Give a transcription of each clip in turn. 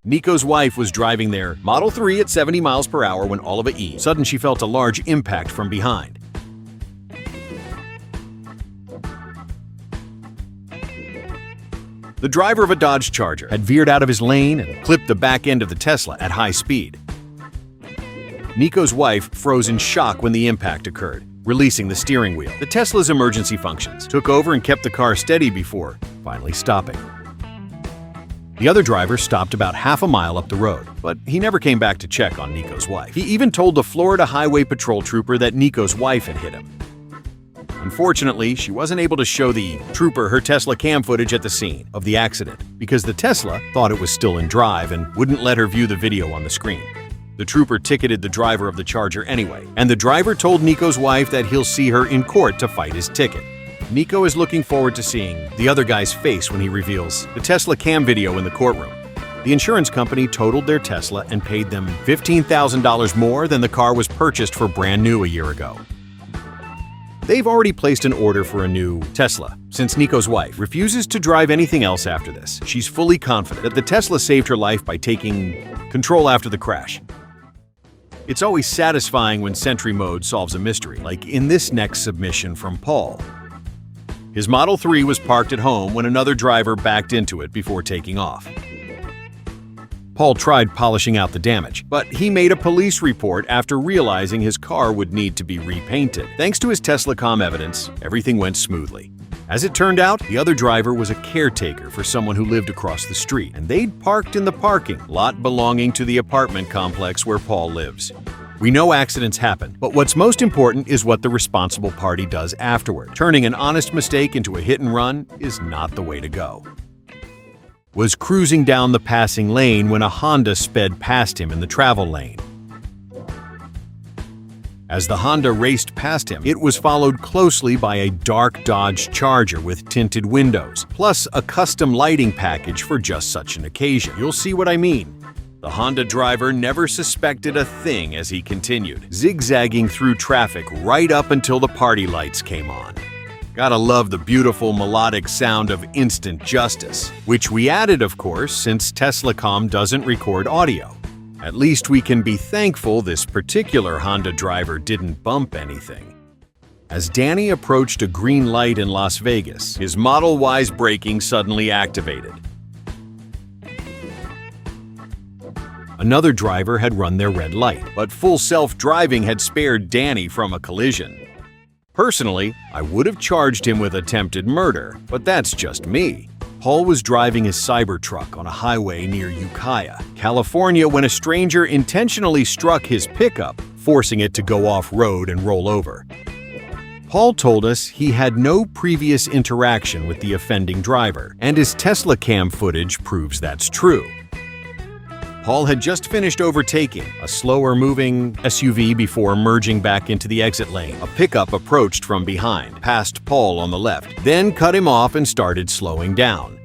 Nico's wife was driving their Model 3 at 70 miles per hour when all of a sudden she felt a large impact from behind. The driver of a Dodge Charger had veered out of his lane and clipped the back end of the Tesla at high speed. Nico's wife froze in shock when the impact occurred, releasing the steering wheel. The Tesla's emergency functions took over and kept the car steady before finally stopping. The other driver stopped about half a mile up the road, but he never came back to check on Nico's wife. He even told the Florida Highway Patrol trooper that Nico's wife had hit him. Unfortunately, she wasn't able to show the trooper her Tesla cam footage at the scene of the accident because the Tesla thought it was still in drive and wouldn't let her view the video on the screen. The trooper ticketed the driver of the Charger anyway, and the driver told Nico's wife that he'll see her in court to fight his ticket. Nico is looking forward to seeing the other guy's face when he reveals the Tesla cam video in the courtroom. The insurance company totaled their Tesla and paid them $15,000 more than the car was purchased for brand new a year ago. They've already placed an order for a new Tesla, since Nico's wife refuses to drive anything else after this. She's fully confident that the Tesla saved her life by taking control after the crash. It's always satisfying when Sentry Mode solves a mystery, like in this next submission from Paul. His Model 3 was parked at home when another driver backed into it before taking off. Paul tried polishing out the damage, but he made a police report after realizing his car would need to be repainted. Thanks to his Tesla-com evidence, everything went smoothly. As it turned out, the other driver was a caretaker for someone who lived across the street, and they'd parked in the parking lot belonging to the apartment complex where Paul lives. We know accidents happen, but what's most important is what the responsible party does afterward. Turning an honest mistake into a hit and run is not the way to go. Was cruising down the passing lane when a Honda sped past him in the travel lane. As the Honda raced past him, it was followed closely by a dark Dodge Charger with tinted windows, plus a custom lighting package for just such an occasion. You'll see what I mean. The Honda driver never suspected a thing as he continued, zigzagging through traffic right up until the party lights came on. Gotta love the beautiful melodic sound of instant justice, which we added, of course, since Tesla.com doesn't record audio. At least we can be thankful this particular Honda driver didn't bump anything. As Danny approached a green light in Las Vegas, his Model Y's braking suddenly activated. Another driver had run their red light, but full self-driving had spared Danny from a collision. Personally, I would have charged him with attempted murder, but that's just me. Paul was driving his Cybertruck on a highway near Ukiah, California, when a stranger intentionally struck his pickup, forcing it to go off-road and roll over. Paul told us he had no previous interaction with the offending driver, and his Tesla cam footage proves that's true. Paul had just finished overtaking a slower-moving SUV before merging back into the exit lane. A pickup approached from behind, passed Paul on the left, then cut him off and started slowing down.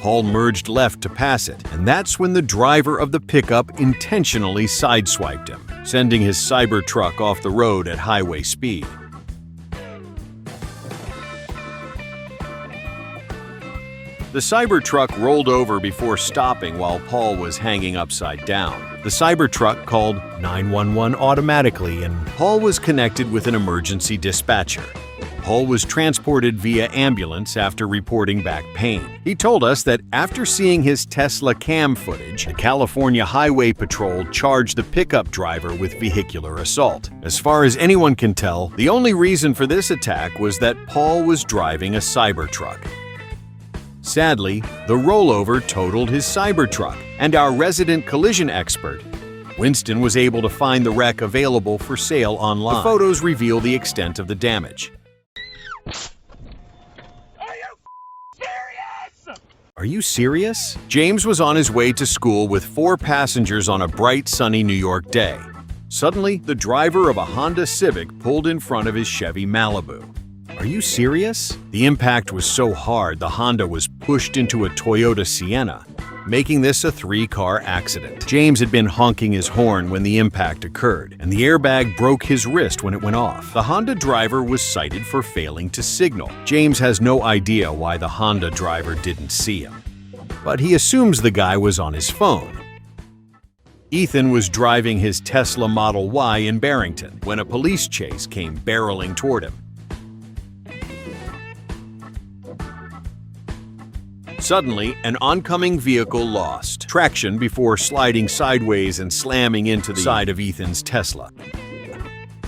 Paul merged left to pass it, and that's when the driver of the pickup intentionally sideswiped him, sending his Cybertruck off the road at highway speed. The Cybertruck rolled over before stopping while Paul was hanging upside down. The Cybertruck called 911 automatically, and Paul was connected with an emergency dispatcher. Paul was transported via ambulance after reporting back pain. He told us that after seeing his Tesla cam footage, the California Highway Patrol charged the pickup driver with vehicular assault. As far as anyone can tell, the only reason for this attack was that Paul was driving a Cybertruck. Sadly, the rollover totaled his Cybertruck, and our resident collision expert, Winston, was able to find the wreck available for sale online. The photos reveal the extent of the damage. Are you serious? James was on his way to school with 4 passengers on a bright, sunny New York day. Suddenly, the driver of a Honda Civic pulled in front of his Chevy Malibu. Are you serious? The impact was so hard the Honda was pushed into a Toyota Sienna. making this a 3-car accident. James had been honking his horn when the impact occurred, and the airbag broke his wrist when it went off. The Honda driver was cited for failing to signal. James has no idea why the Honda driver didn't see him, but he assumes the guy was on his phone. Ethan was driving his Tesla Model Y in Barrington when a police chase came barreling toward him. Suddenly, an oncoming vehicle lost traction before sliding sideways and slamming into the side of Ethan's Tesla.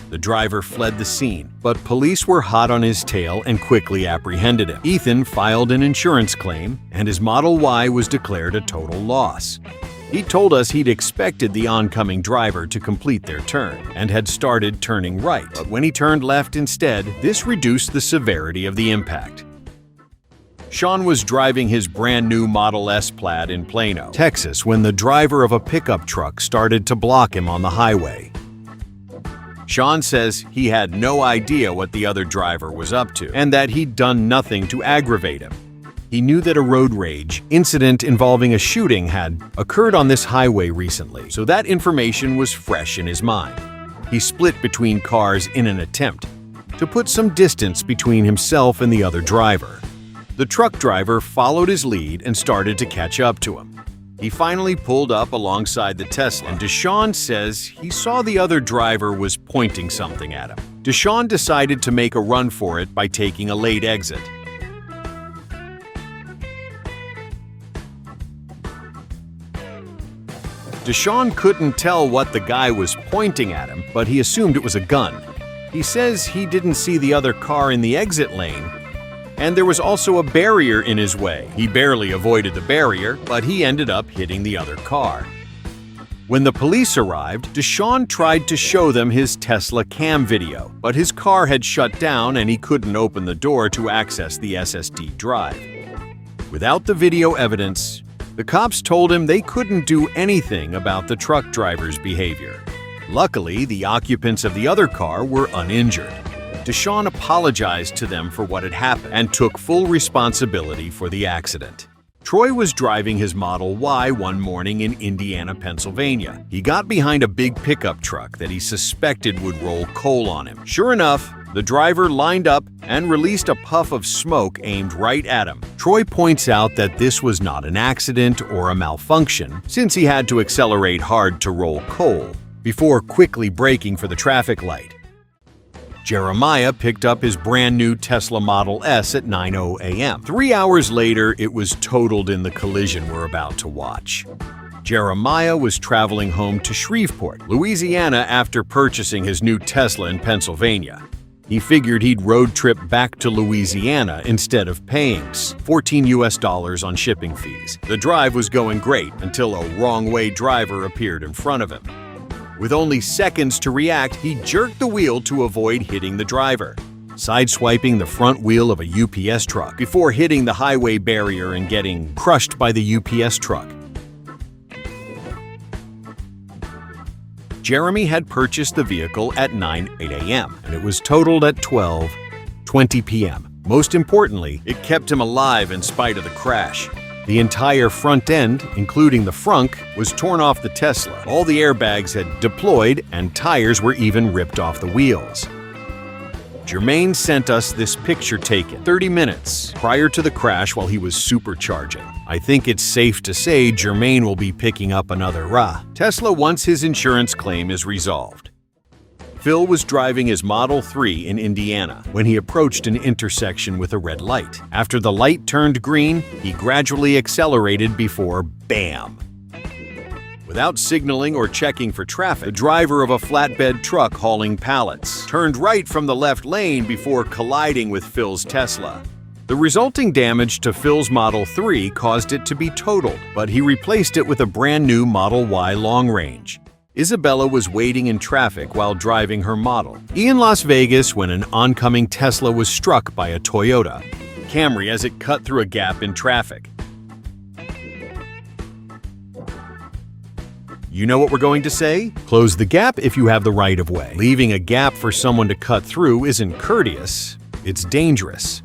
The driver fled the scene, but police were hot on his tail and quickly apprehended him. Ethan filed an insurance claim, and his Model Y was declared a total loss. He told us he'd expected the oncoming driver to complete their turn and had started turning right, but when he turned left instead, this reduced the severity of the impact. Sean was driving his brand-new Model S Plaid in Plano, Texas, when the driver of a pickup truck started to block him on the highway. Sean says he had no idea what the other driver was up to and that he'd done nothing to aggravate him. He knew that a road rage incident involving a shooting had occurred on this highway recently, so that information was fresh in his mind. He split between cars in an attempt to put some distance between himself and the other driver. The truck driver followed his lead and started to catch up to him. He finally pulled up alongside the Tesla, and Deshaun says he saw the other driver was pointing something at him. Deshaun decided to make a run for it by taking a late exit. Deshaun couldn't tell what the guy was pointing at him, but he assumed it was a gun. He says he didn't see the other car in the exit lane, and there was also a barrier in his way. He barely avoided the barrier, but he ended up hitting the other car. When the police arrived, Deshaun tried to show them his Tesla cam video, but his car had shut down and he couldn't open the door to access the SSD drive. Without the video evidence, the cops told him they couldn't do anything about the truck driver's behavior. Luckily, the occupants of the other car were uninjured. Deshaun apologized to them for what had happened and took full responsibility for the accident. Troy was driving his Model Y one morning in Indiana, Pennsylvania. He got behind a big pickup truck that he suspected would roll coal on him. Sure enough, the driver lined up and released a puff of smoke aimed right at him. Troy points out that this was not an accident or a malfunction, since he had to accelerate hard to roll coal before quickly braking for the traffic light. Jeremiah picked up his brand new Tesla Model S at 9:00 a.m. 3 hours later, it was totaled in the collision we're about to watch. Jeremiah was traveling home to Shreveport, Louisiana after purchasing his new Tesla in Pennsylvania. He figured he'd road trip back to Louisiana instead of paying $14 on shipping fees. The drive was going great until a wrong-way driver appeared in front of him. With only seconds to react, he jerked the wheel to avoid hitting the driver, sideswiping the front wheel of a UPS truck before hitting the highway barrier and getting crushed by the UPS truck. Jeremy had purchased the vehicle at 9:08 a.m., and it was totaled at 12:20 p.m. Most importantly, it kept him alive in spite of the crash. The entire front end, including the frunk, was torn off the Tesla. All the airbags had deployed, and tires were even ripped off the wheels. Jermaine sent us this picture taken 30 minutes prior to the crash while he was supercharging. I think it's safe to say Jermaine will be picking up another Tesla once his insurance claim is resolved. Phil was driving his Model 3 in Indiana when he approached an intersection with a red light. After the light turned green, he gradually accelerated before BAM! Without signaling or checking for traffic, the driver of a flatbed truck hauling pallets turned right from the left lane before colliding with Phil's Tesla. The resulting damage to Phil's Model 3 caused it to be totaled, but he replaced it with a brand new Model Y long range. Isabella was waiting in traffic while driving her model in Las Vegas when an oncoming Tesla was struck by a Toyota Camry as it cut through a gap in traffic. You know what we're going to say? Close the gap if you have the right of way. Leaving a gap for someone to cut through isn't courteous, it's dangerous.